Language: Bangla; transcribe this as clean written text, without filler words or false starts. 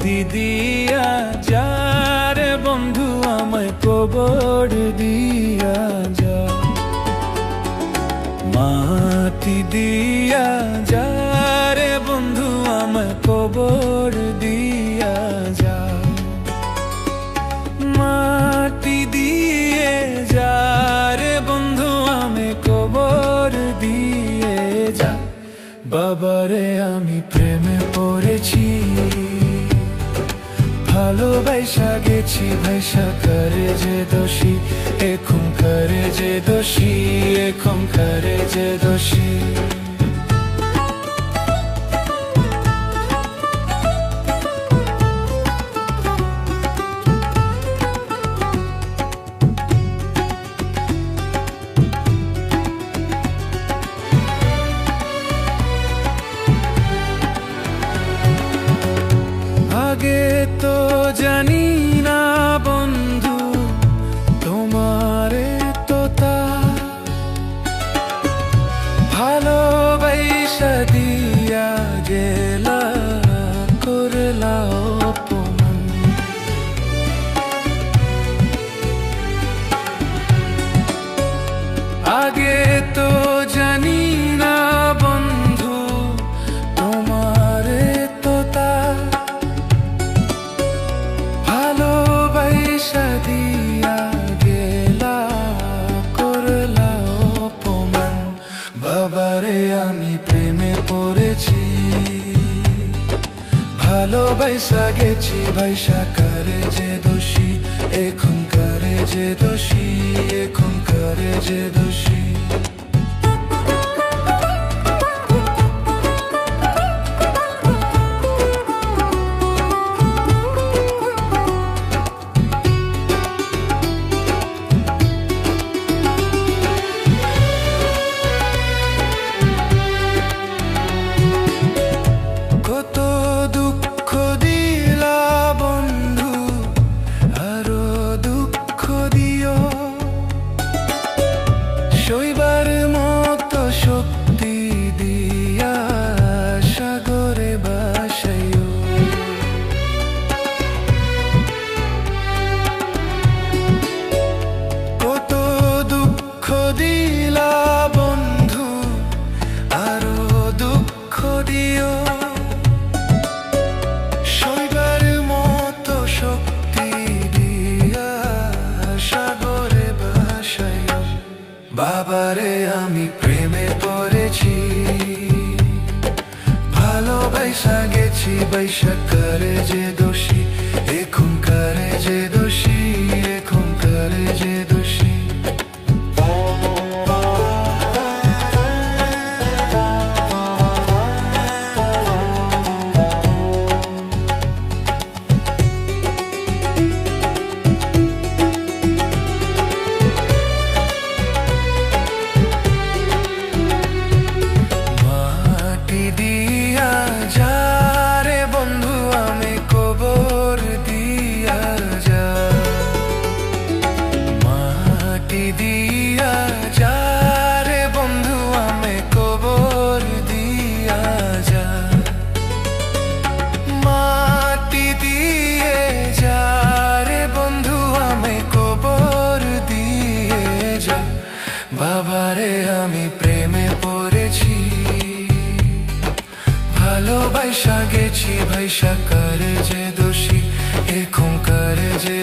মাটি দিয়া যা রে বন্ধু আমায় কবর দিয়া যা, মাটি দিয়া যা রে বন্ধু আমায় কবর দিয়া যা, মাটি দিয়ে যা রে বন্ধু আমায় কবর দিয়ে যা। বাবারে আমি প্রেমে পড়েছি, ভালোবাসা গেছি ভাইসা করে যে দোষী, এখন করে যে দোষী, এখন করে যে দোষী। আগে তো জানি না বন্ধু তোমারে তো তা ভালোবাসা দিয়া গেলা করলা অপমান। আগে তো জানি না বন্ধু তোমারে তো তা দিয়া গেলা করলা অপমান। বাবারে আমি প্রেমে পড়েছি, ভালোবাসা গেছি ভাইসা করে যে দোষী, এখন করে যে দোষী, এখন করে যে দোষী। কত দুঃখ দিলা বন্ধু আরো দুঃখ দিও, সইবার মতো শক্তি দিয়া সাগরে বাসাইও। কত দুঃখ দিলা বন্ধু আরো দুঃখ দিও, বাবারে আমি প্রেমে পড়েছি, ভালোবাসা গেছি বাইসা করে যে দোষী, এখন করে যে দোষী, এখন করে যে দোষী। দিয়া যা রে বন্ধু আমি কবর দিয়া যা, মাটি দিয়া যা রে বন্ধু আমি কবর দিয়া যা, মাটি দিয়ে যা রে বন্ধু আমি কবর দিয়ে যা। বাবারে আমি প্রেমে পড়েছি, ভালোবাসা গেছি ভাইসা করে যে দোষী, এখন করে যে